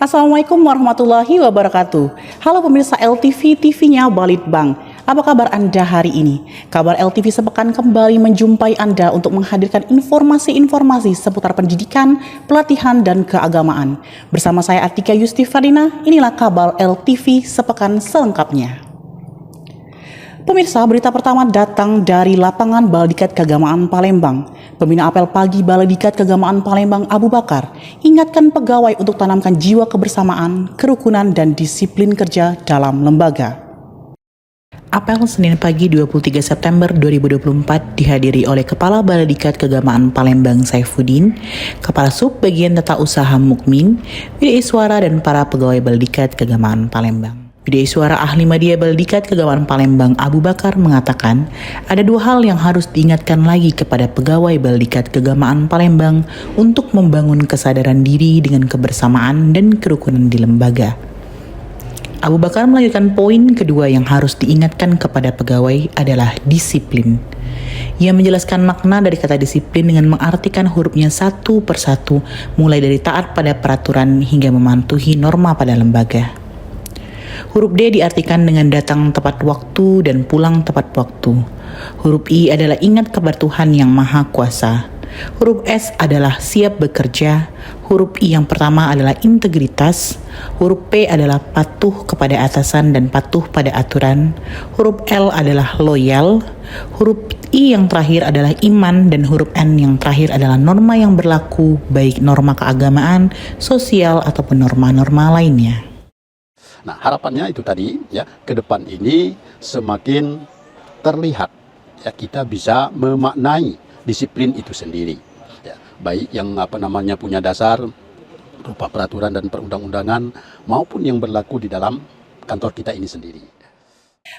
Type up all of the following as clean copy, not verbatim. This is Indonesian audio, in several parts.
Assalamualaikum warahmatullahi wabarakatuh. Halo pemirsa LTV, TV-nya Balitbang. Apa kabar Anda hari ini? Kabar LTV sepekan kembali menjumpai Anda untuk menghadirkan informasi-informasi seputar pendidikan, pelatihan, dan keagamaan. Bersama saya Atika Yustifadina, inilah kabar LTV sepekan selengkapnya. Pemirsa, berita pertama datang dari lapangan Baladikat Keagamaan Palembang. Pembina apel pagi Baladikat Keagamaan Palembang Abu Bakar ingatkan pegawai untuk tanamkan jiwa kebersamaan, kerukunan, dan disiplin kerja dalam lembaga. Apel Senin pagi 23 September 2024 dihadiri oleh Kepala Baladikat Keagamaan Palembang Saifuddin, Kepala Sub Bagian Tata Usaha Mukmin, Widya Iswara, dan para pegawai Baladikat Keagamaan Palembang. Widya Iswara Ahli Media Baladikat Keagamaan Palembang Abu Bakar mengatakan ada dua hal yang harus diingatkan lagi kepada pegawai Baladikat Keagamaan Palembang untuk membangun kesadaran diri dengan kebersamaan dan kerukunan di lembaga. Abu Bakar melanjutkan poin kedua yang harus diingatkan kepada pegawai adalah disiplin. Ia menjelaskan makna dari kata disiplin dengan mengartikan hurufnya satu persatu, mulai dari taat pada peraturan hingga mematuhi norma pada lembaga. Huruf D diartikan dengan datang tepat waktu dan pulang tepat waktu. Huruf I adalah ingat kepada Tuhan yang Maha Kuasa. Huruf S adalah siap bekerja. Huruf I yang pertama adalah integritas. Huruf P adalah patuh kepada atasan dan patuh pada aturan. Huruf L adalah loyal. Huruf I yang terakhir adalah iman, dan huruf N yang terakhir adalah norma yang berlaku, baik norma keagamaan, sosial, ataupun norma-norma lainnya. Nah, harapannya itu tadi ya, ke depan ini semakin terlihat ya, kita bisa memaknai disiplin itu sendiri. Ya, baik yang punya dasar berupa peraturan dan perundang-undangan maupun yang berlaku di dalam kantor kita ini sendiri.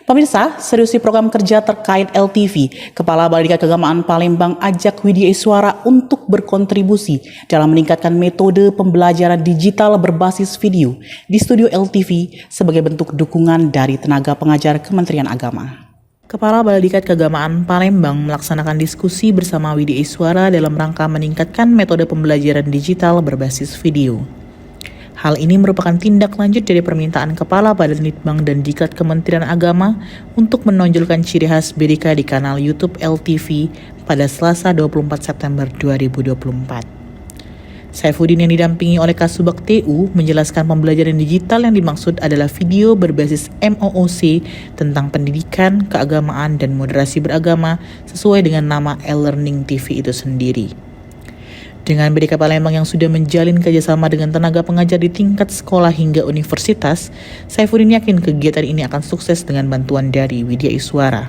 Pemirsa, seriusi program kerja terkait LTV, Kepala Baladikat Keagamaan Palembang ajak Widya Iswara untuk berkontribusi dalam meningkatkan metode pembelajaran digital berbasis video di studio LTV sebagai bentuk dukungan dari tenaga pengajar Kementerian Agama. Kepala Baladikat Keagamaan Palembang melaksanakan diskusi bersama Widya Iswara dalam rangka meningkatkan metode pembelajaran digital berbasis video. Hal ini merupakan tindak lanjut dari permintaan Kepala Badan Litbang dan Diklat Kementerian Agama untuk menonjolkan ciri khas BDK di kanal YouTube LTV pada Selasa 24 September 2024. Saifuddin yang didampingi oleh Kasubag TU menjelaskan pembelajaran digital yang dimaksud adalah video berbasis MOOC tentang pendidikan, keagamaan, dan moderasi beragama sesuai dengan nama e-learning TV itu sendiri. Dengan BDK Palembang yang sudah menjalin kerjasama dengan tenaga pengajar di tingkat sekolah hingga universitas, Saifuddin yakin kegiatan ini akan sukses dengan bantuan dari Widya Iswara.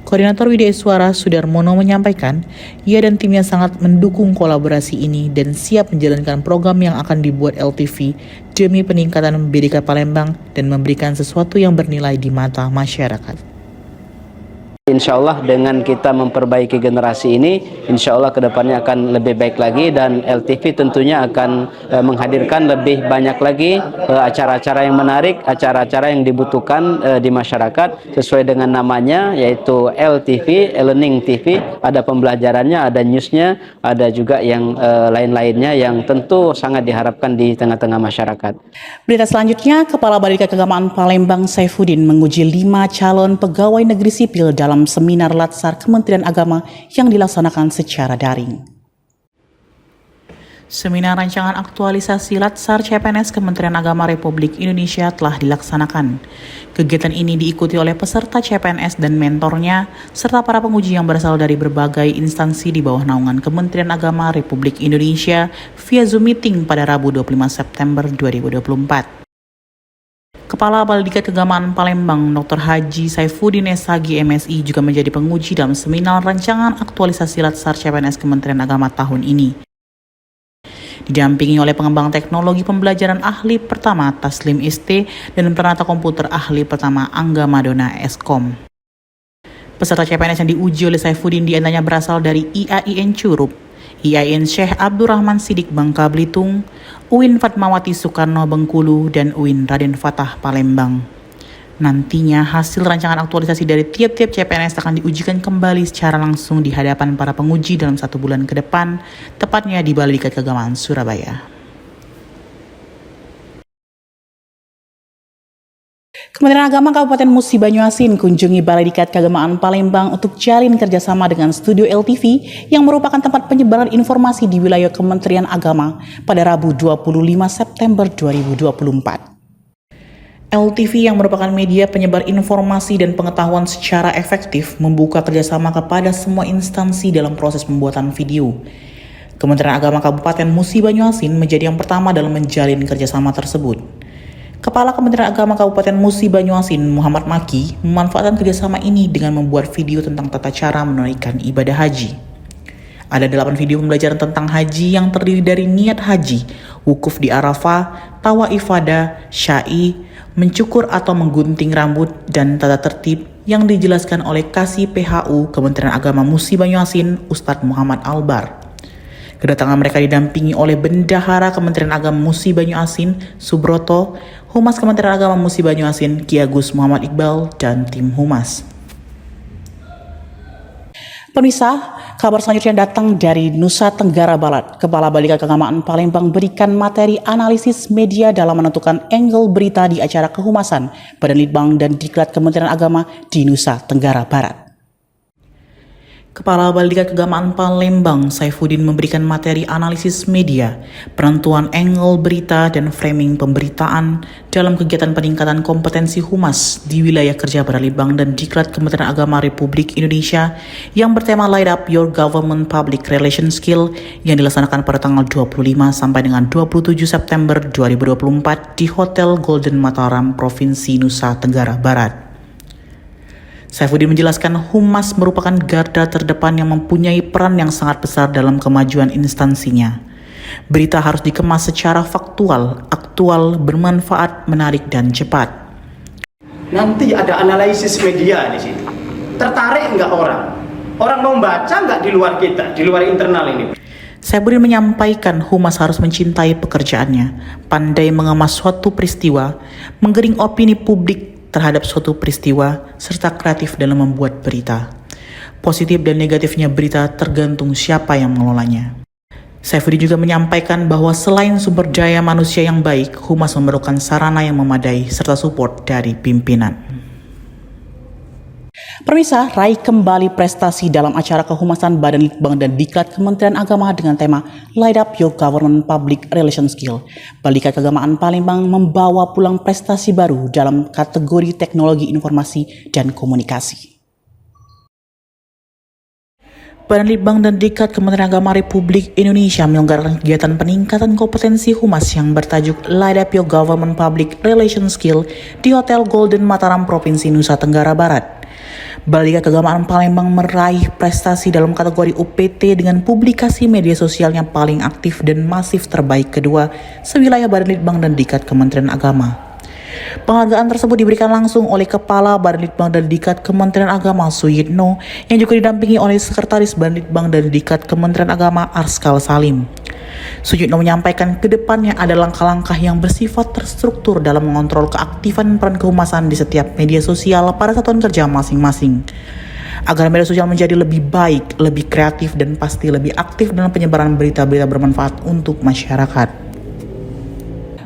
Koordinator Widya Iswara Sudarmono menyampaikan, ia dan timnya sangat mendukung kolaborasi ini dan siap menjalankan program yang akan dibuat LTV demi peningkatan BDK Palembang dan memberikan sesuatu yang bernilai di mata masyarakat. Insya Allah dengan kita memperbaiki generasi ini, insya Allah kedepannya akan lebih baik lagi, dan LTV tentunya akan menghadirkan lebih banyak lagi acara-acara yang menarik, acara-acara yang dibutuhkan di masyarakat sesuai dengan namanya, yaitu LTV, Learning TV. Ada pembelajarannya, ada newsnya, ada juga yang lain-lainnya yang tentu sangat diharapkan di tengah-tengah masyarakat. Berita selanjutnya, Kepala Baladikat Keagamaan Palembang Saifuddin menguji 5 calon pegawai negeri sipil dalam seminar Latsar Kementerian Agama yang dilaksanakan secara daring. Seminar rancangan aktualisasi Latsar CPNS Kementerian Agama Republik Indonesia telah dilaksanakan. Kegiatan ini diikuti oleh peserta CPNS dan mentornya, serta para penguji yang berasal dari berbagai instansi di bawah naungan Kementerian Agama Republik Indonesia via Zoom Meeting pada Rabu 25 September 2024. Kepala Baladikat Keagamaan Palembang Dr. Haji Saifuddin SHG MSI juga menjadi penguji dalam seminar rancangan aktualisasi Latsar CPNS Kementerian Agama tahun ini. Didampingi oleh pengembang teknologi pembelajaran ahli pertama Taslim ST dan penata komputer ahli pertama Angga Madona Eskom. Peserta CPNS yang diuji oleh Saifuddin diantaranya berasal dari IAIN Curup, IAIN Syekh Abdurrahman Sidik Bangka Belitung, UIN Fatmawati Soekarno Bengkulu, dan UIN Raden Fatah Palembang. Nantinya hasil rancangan aktualisasi dari tiap-tiap CPNS akan diujikan kembali secara langsung di hadapan para penguji dalam 1 bulan ke depan, tepatnya di Baladikat Keagamaan Surabaya. Kementerian Agama Kabupaten Musi Banyuasin kunjungi Balai Diklat Keagamaan Palembang untuk jalin kerjasama dengan Studio LTV yang merupakan tempat penyebaran informasi di wilayah Kementerian Agama pada Rabu 25 September 2024. LTV yang merupakan media penyebar informasi dan pengetahuan secara efektif membuka kerjasama kepada semua instansi dalam proses pembuatan video. Kementerian Agama Kabupaten Musi Banyuasin menjadi yang pertama dalam menjalin kerjasama tersebut. Kepala Kementerian Agama Kabupaten Musi Banyuasin, Muhammad Maki, memanfaatkan kerjasama ini dengan membuat video tentang tata cara menunaikan ibadah haji. Ada 8 video pembelajaran tentang haji yang terdiri dari niat haji, wukuf di Arafah, tawa ifadah, syai, mencukur atau menggunting rambut, dan tata tertib yang dijelaskan oleh Kasih PHU Kementerian Agama Musi Banyuasin, Ustadz Muhammad Albar. Kedatangan mereka didampingi oleh Bendahara Kementerian Agama Musi Banyuasin, Subroto, Humas Kementerian Agama Musi Banyuasin, Ki Agus Muhammad Iqbal, dan tim Humas. Pemirsa, kabar selanjutnya datang dari Nusa Tenggara Barat. Kepala Balai Diklat Keagamaan Palembang berikan materi analisis media dalam menentukan angle berita di acara kehumasan Badan Litbang dan Diklat Kementerian Agama di Nusa Tenggara Barat. Kepala Balai Diklat Keagamaan Palembang, Saifuddin, memberikan materi analisis media, penentuan angle berita, dan framing pemberitaan dalam kegiatan peningkatan kompetensi humas di wilayah kerja Badan Litbang dan Diklat Kementerian Agama Republik Indonesia yang bertema Light Up Your Government Public Relations Skill yang dilaksanakan pada tanggal 25 sampai dengan 27 September 2024 di Hotel Golden Mataram, Provinsi Nusa Tenggara Barat. Saifuddin menjelaskan Humas merupakan garda terdepan yang mempunyai peran yang sangat besar dalam kemajuan instansinya. Berita harus dikemas secara faktual, aktual, bermanfaat, menarik, dan cepat. Nanti ada analisis media di sini. Tertarik nggak orang? Orang mau baca nggak di luar kita, di luar internal ini? Saifuddin menyampaikan Humas harus mencintai pekerjaannya, pandai mengemas suatu peristiwa, menggiring opini publik terhadap suatu peristiwa, serta kreatif dalam membuat berita. Positif dan negatifnya berita tergantung siapa yang mengelolanya. Saifuddin juga menyampaikan bahwa selain sumber daya manusia yang baik, Humas memerlukan sarana yang memadai serta support dari pimpinan. Pemirsa, raih kembali prestasi dalam acara kehumasan Badan Litbang dan Diklat Kementerian Agama dengan tema Light Up Your Government Public Relations Skill. Balai Diklat Keagamaan Palembang membawa pulang prestasi baru dalam kategori teknologi informasi dan komunikasi. Badan Litbang dan Diklat Kementerian Agama Republik Indonesia menyelenggarakan kegiatan peningkatan kompetensi humas yang bertajuk Light Up Your Government Public Relations Skill di Hotel Golden Mataram, Provinsi Nusa Tenggara Barat. Balai Diklat Keagamaan Palembang meraih prestasi dalam kategori UPT dengan publikasi media sosial yang paling aktif dan masif terbaik kedua sewilayah Badan Litbang dan Diklat Kementerian Agama. Penghargaan tersebut diberikan langsung oleh Kepala Badan Litbang dan Diklat Kementerian Agama Suyitno yang juga didampingi oleh Sekretaris Badan Litbang dan Diklat Kementerian Agama Arskal Salim. Suyitno menyampaikan ke depannya ada langkah-langkah yang bersifat terstruktur dalam mengontrol keaktifan peran kehumasan di setiap media sosial pada satuan kerja masing-masing. Agar media sosial menjadi lebih baik, lebih kreatif, dan pasti lebih aktif dalam penyebaran berita-berita bermanfaat untuk masyarakat.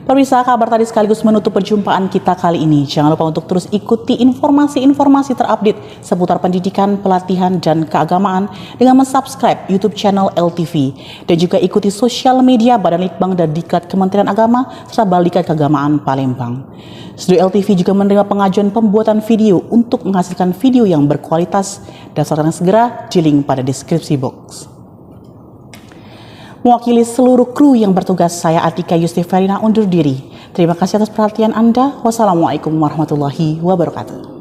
Pemirsa, kabar tadi sekaligus menutup perjumpaan kita kali ini. Jangan lupa untuk terus ikuti informasi-informasi terupdate seputar pendidikan, pelatihan, dan keagamaan dengan mensubscribe YouTube channel LTV. Dan juga ikuti sosial media Badan Litbang dan Diklat Kementerian Agama serta Balai Diklat Keagamaan Palembang. Studio LTV juga menerima pengajuan pembuatan video untuk menghasilkan video yang berkualitas. Daftarkan segera di link pada deskripsi box. Mewakili seluruh kru yang bertugas, saya Atika Yustiferina undur diri. Terima kasih atas perhatian Anda. Wassalamualaikum warahmatullahi wabarakatuh.